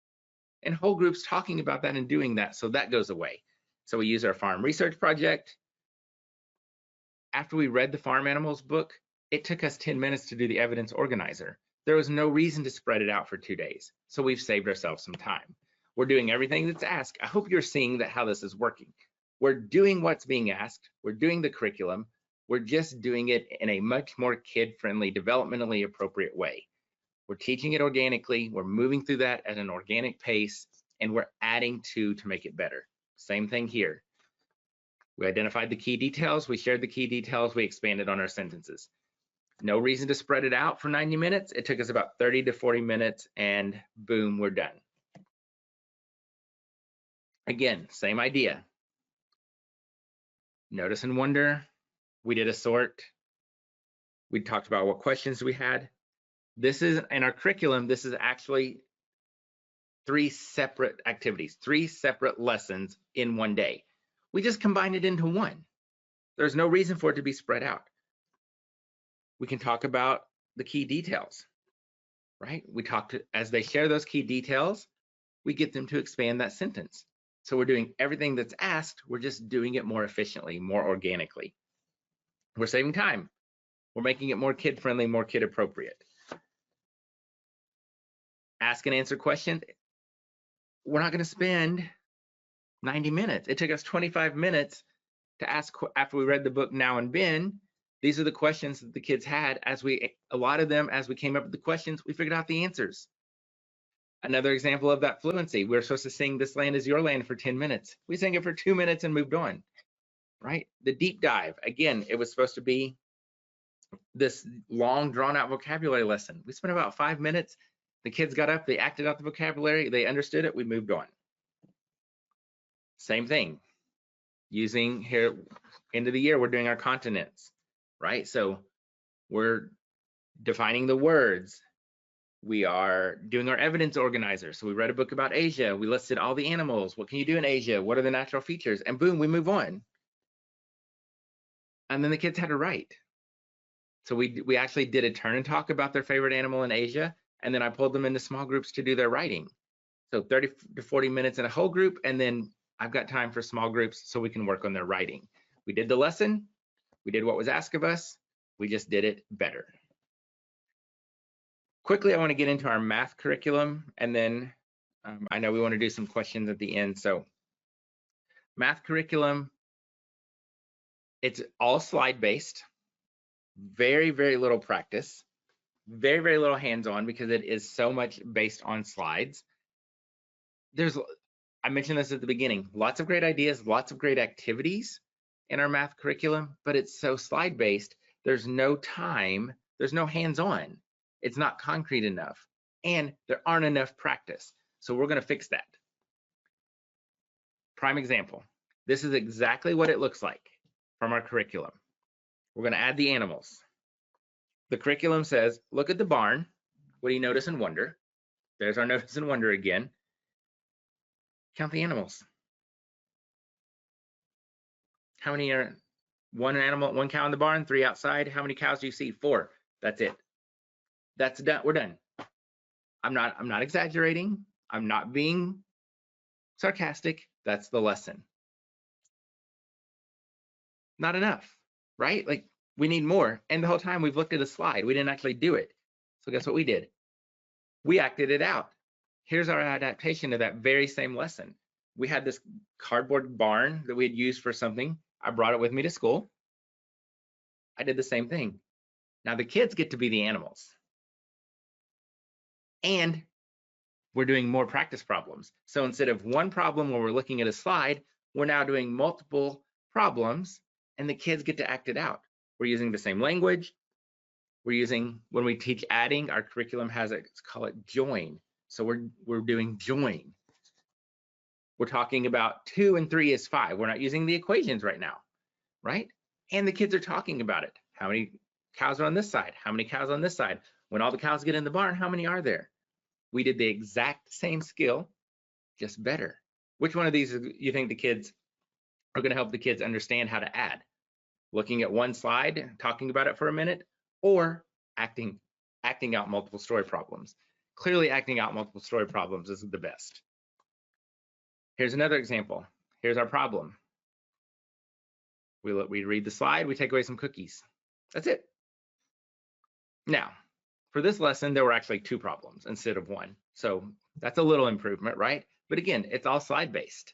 in whole groups talking about that and doing that, so that goes away. So we use our farm research project. After we read the farm animals book, it took us 10 minutes to do the evidence organizer. There was no reason to spread it out for 2 days, so we've saved ourselves some time. We're doing everything that's asked. I hope you're seeing how this is working. We're doing what's being asked. We're doing the curriculum. We're just doing it in a much more kid-friendly, developmentally appropriate way. We're teaching it organically. We're moving through that at an organic pace, and we're adding to make it better. Same thing here. We identified the key details. We shared the key details. We expanded on our sentences. No reason to spread it out for 90 minutes. It took us about 30 to 40 minutes, and boom, we're done. Again, same idea. Notice and wonder. We did a sort. We talked about what questions we had. This is in our curriculum. This is actually 3 separate activities, 3 separate lessons in one day. We just combined it into one. There's no reason for it to be spread out. We can talk about the key details, right? As they share those key details, we get them to expand that sentence. So we're doing everything that's asked. We're just doing it more efficiently, more organically. We're saving time. We're making it more kid-friendly, more kid-appropriate. Ask and answer questions. We're not going to spend 90 minutes. It took us 25 minutes to ask after we read the book Now and Ben. These are the questions that the kids had. A lot of them, as we came up with the questions, we figured out the answers. Another example of that fluency. We're supposed to sing This Land Is Your Land for 10 minutes. We sang it for 2 minutes and moved on, right? The deep dive, again, it was supposed to be this long drawn out vocabulary lesson. We spent about 5 minutes. The kids got up, they acted out the vocabulary, they understood it, we moved on. Same thing. Using here, end of the year, we're doing our continents, right? So we're defining the words. We are doing our evidence organizer. So we read a book about Asia. We listed all the animals. What can you do in Asia? What are the natural features? And boom, we move on. And then the kids had to write. So we actually did a turn and talk about their favorite animal in Asia. And then I pulled them into small groups to do their writing. So 30 to 40 minutes in a whole group. And then I've got time for small groups so we can work on their writing. We did the lesson. We did what was asked of us. We just did it better. Quickly, I want to get into our math curriculum, and then I know we want to do some questions at the end. So math curriculum, it's all slide-based, very, very little practice, very, very little hands-on because it is so much based on slides. I mentioned this at the beginning, lots of great ideas, lots of great activities in our math curriculum, but it's so slide-based, there's no time, there's no hands-on. It's not concrete enough, and there aren't enough practice. So we're going to fix that. Prime example. This is exactly what it looks like from our curriculum. We're going to add the animals. The curriculum says, look at the barn. What do you notice and wonder? There's our notice and wonder again. Count the animals. How many are one animal, one cow in the barn, 3 outside? How many cows do you see? 4. That's it. That's done. We're done. I'm not exaggerating. I'm not being sarcastic. That's the lesson. Not enough, right? Like, we need more. And the whole time we've looked at a slide, we didn't actually do it. So guess what we did? We acted it out. Here's our adaptation of that very same lesson. We had this cardboard barn that we had used for something. I brought it with me to school. I did the same thing. Now the kids get to be the animals. And we're doing more practice problems. So instead of one problem where we're looking at a slide, we're now doing multiple problems and the kids get to act it out. We're using the same language. We're using, when we teach adding, our curriculum has it, let's call it join. So we're doing join. We're talking about 2 and 3 is 5. We're not using the equations right now, right? And the kids are talking about it. How many cows are on this side? How many cows on this side? When all the cows get in the barn, how many are there? We did the exact same skill, just better. Which one of these you think the kids are going to help the kids understand how to add? Looking at one slide, talking about it for a minute, or acting out multiple story problems? Clearly, acting out multiple story problems is the best. Here's another example. Here's our problem. We read the slide, we take away some cookies. That's it. Now, for this lesson, there were actually 2 problems instead of 1. So that's a little improvement, right? But again, it's all slide-based,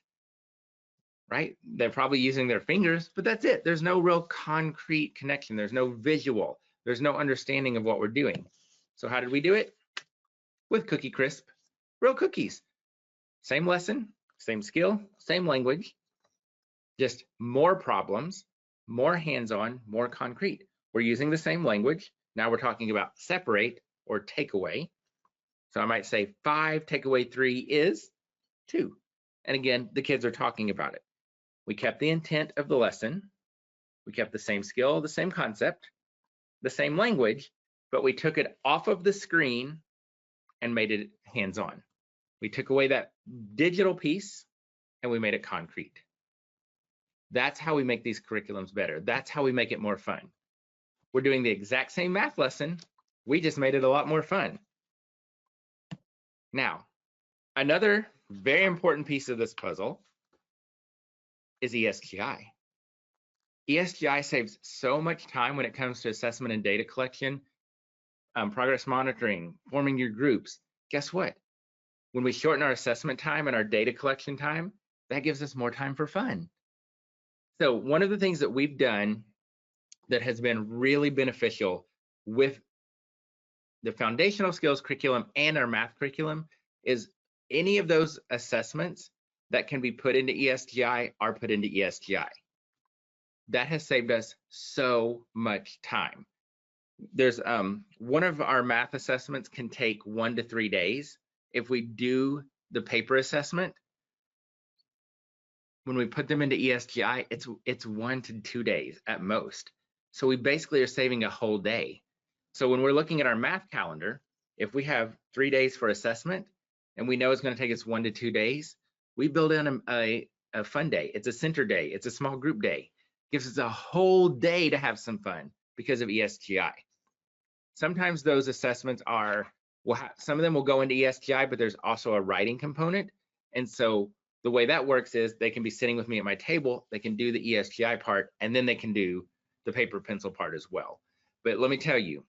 right? They're probably using their fingers, but that's it. There's no real concrete connection. There's no visual. There's no understanding of what we're doing. So how did we do it? With Cookie Crisp, real cookies. Same lesson, same skill, same language, just more problems, more hands-on, more concrete. We're using the same language. Now we're talking about separate or take away. So I might say 5 take away 3 is 2. And again, the kids are talking about it. We kept the intent of the lesson. We kept the same skill, the same concept, the same language, but we took it off of the screen and made it hands-on. We took away that digital piece and we made it concrete. That's how we make these curriculums better. That's how we make it more fun. We're doing the exact same math lesson. We just made it a lot more fun. Now, another very important piece of this puzzle is ESGI. ESGI saves so much time when it comes to assessment and data collection, progress monitoring, forming your groups. Guess what? When we shorten our assessment time and our data collection time, that gives us more time for fun. So one of the things that we've done that has been really beneficial with the foundational skills curriculum and our math curriculum is any of those assessments that can be put into ESGI are put into ESGI. That has saved us so much time. There's one of our math assessments can take 1 to 3 days. If we do the paper assessment, when we put them into ESGI, it's 1 to 2 days at most. So we basically are saving a whole day. So when we're looking at our math calendar, if we have 3 days for assessment and we know it's going to take us 1 to 2 days, we build in a fun day. It's a center day. It's a small group day. Gives us a whole day to have some fun because of ESGI. Sometimes those assessments are, some of them will go into ESGI, but there's also a writing component. And so the way that works is they can be sitting with me at my table, they can do the ESGI part, and then they can do the paper pencil part as well. But let me tell you,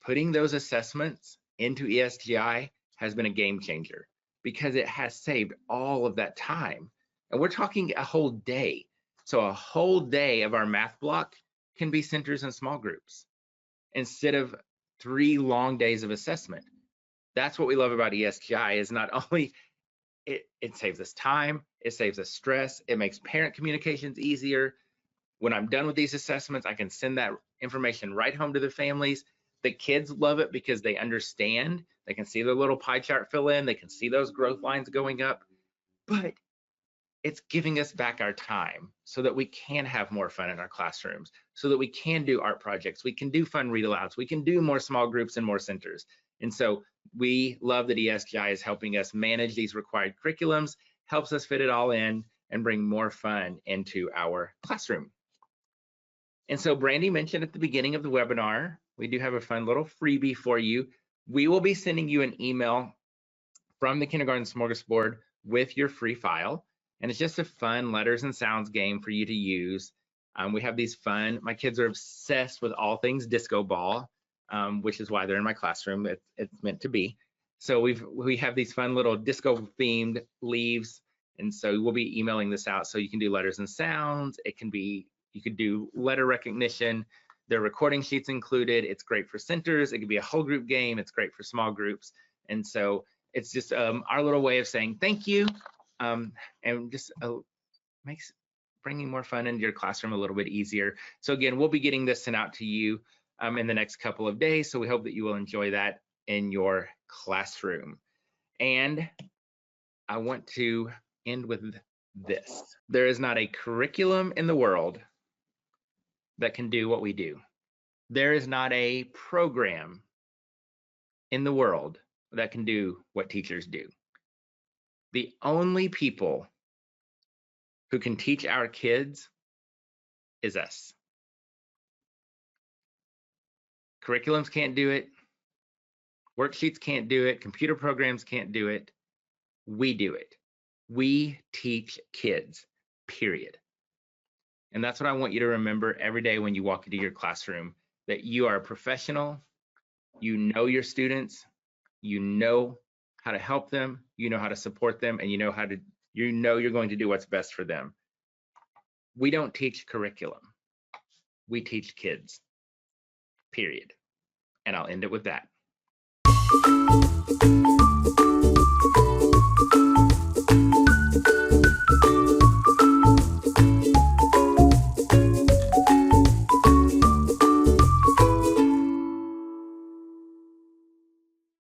putting those assessments into ESGI has been a game changer because it has saved all of that time. And we're talking a whole day. So a whole day of our math block can be centers and small groups instead of 3 long days of assessment. That's what we love about ESGI is not only it saves us time, it saves us stress, it makes parent communications easier. When I'm done with these assessments, I can send that information right home to the families. The kids love it because they understand. They can see their little pie chart fill in. They can see those growth lines going up. But it's giving us back our time so that we can have more fun in our classrooms, so that we can do art projects, we can do fun read alouds, we can do more small groups and more centers. And so we love that ESGI is helping us manage these required curriculums, helps us fit it all in and bring more fun into our classroom. And so Brandy mentioned at the beginning of the webinar, we do have a fun little freebie for you. We will be sending you an email from the Kindergarten Smorgasboard with your free file. And it's just a fun letters and sounds game for you to use. We have these fun, my kids are obsessed with all things disco ball, which is why they're in my classroom. It's meant to be. So we have these fun little disco themed leaves. And so we'll be emailing this out so you can do letters and sounds. It can be, you could do letter recognition. There are recording sheets included. It's great for centers. It could be a whole group game. It's great for small groups. And so it's just our little way of saying thank you, and just makes bringing more fun into your classroom a little bit easier. So again, we'll be getting this sent out to you in the next couple of days. So we hope that you will enjoy that in your classroom. And I want to end with this. There is not a curriculum in the world that can do what we do. There is not a program in the world that can do what teachers do. The only people who can teach our kids is us. Curriculums can't do it. Worksheets can't do it. Computer programs can't do it. We do it. We teach kids, period. And that's what I want you to remember every day when you walk into your classroom, that you are a professional, you know your students, you know how to help them, you know how to support them, and you know you're going to do what's best for them. We don't teach curriculum. We teach kids, period. And I'll end it with that.